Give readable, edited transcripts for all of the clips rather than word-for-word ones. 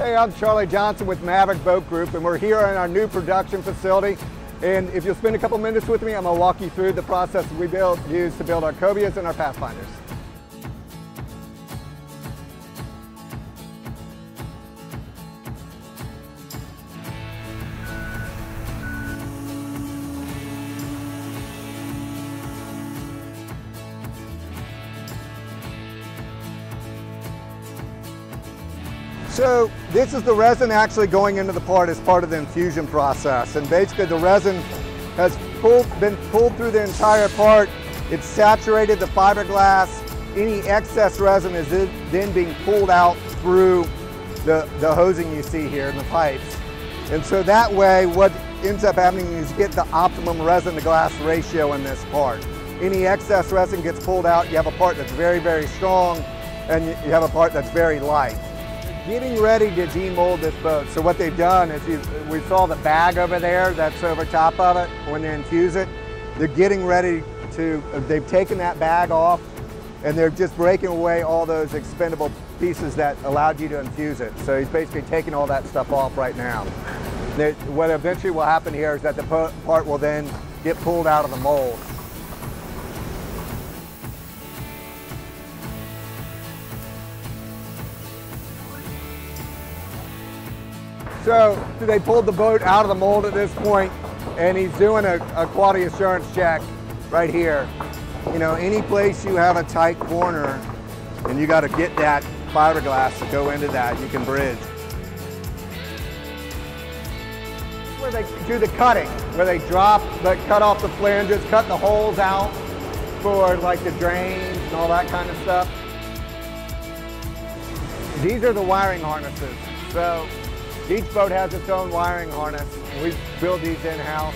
Hey, I'm Charlie Johnson with Maverick Boat Group, and we're here in our new production facility. And if you'll spend a couple minutes with me, I'm gonna walk you through the process we use to build our Cobias and our Pathfinders. So this is the resin actually going into the part as part of the infusion process. And basically the resin has been pulled through the entire part. It's saturated the fiberglass. Any excess resin is then being pulled out through the hosing you see here in the pipes. And so that way what ends up happening is you get the optimum resin to glass ratio in this part. Any excess resin gets pulled out. You have a part that's very, very strong, and you have a part that's very light. Getting ready to demold this boat. So what they've done is, we saw the bag over there that's over top of it when they infuse it. They're getting ready to, they've taken that bag off and they're just breaking away all those expendable pieces that allowed you to infuse it. So he's basically taking all that stuff off right now. What eventually will happen here is that the part will then get pulled out of the mold. So they pulled the boat out of the mold at this point, and he's doing a quality assurance check right here. You know, any place you have a tight corner and you got to get that fiberglass to go into that, you can bridge. Where they do the cutting, where they cut off the flanges, cut the holes out for like the drains and all that kind of stuff. These are the wiring harnesses. So each boat has its own wiring harness, and we build these in-house.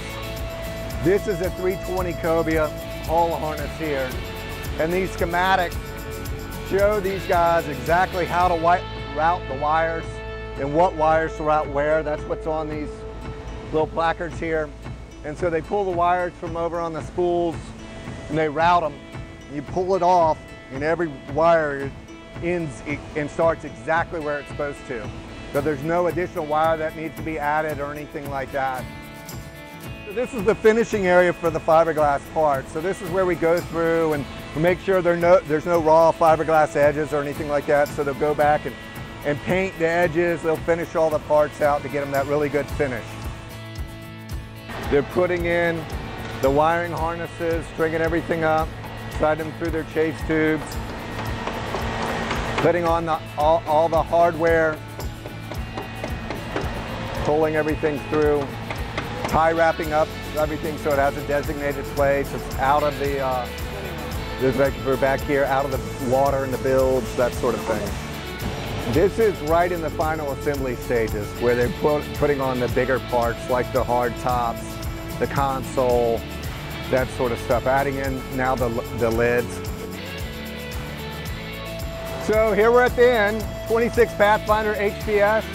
This is a 320 Cobia hull harness here, and these schematics show these guys exactly how to route the wires and what wires to route where. That's what's on these little placards here. And so they pull the wires from over on the spools and they route them. You pull it off, and every wire ends and starts exactly where it's supposed to. So there's no additional wire that needs to be added or anything like that. So this is the finishing area for the fiberglass part. So this is where we go through and make sure there's no raw fiberglass edges or anything like that. So they'll go back and paint the edges. They'll finish all the parts out to get them that really good finish. They're putting in the wiring harnesses, stringing everything up, sliding them through their chase tubes, putting on all the hardware, pulling everything through, tie wrapping up everything so it has a designated place. It's out of we're back here, out of the water and the bilge, that sort of thing. This is right in the final assembly stages where they're putting on the bigger parts like the hard tops, the console, that sort of stuff, adding in now the lids. So here we're at the end, 26 Pathfinder HPS.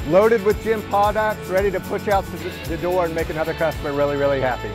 Loaded with Gem products, ready to push out the door and make another customer really, really happy.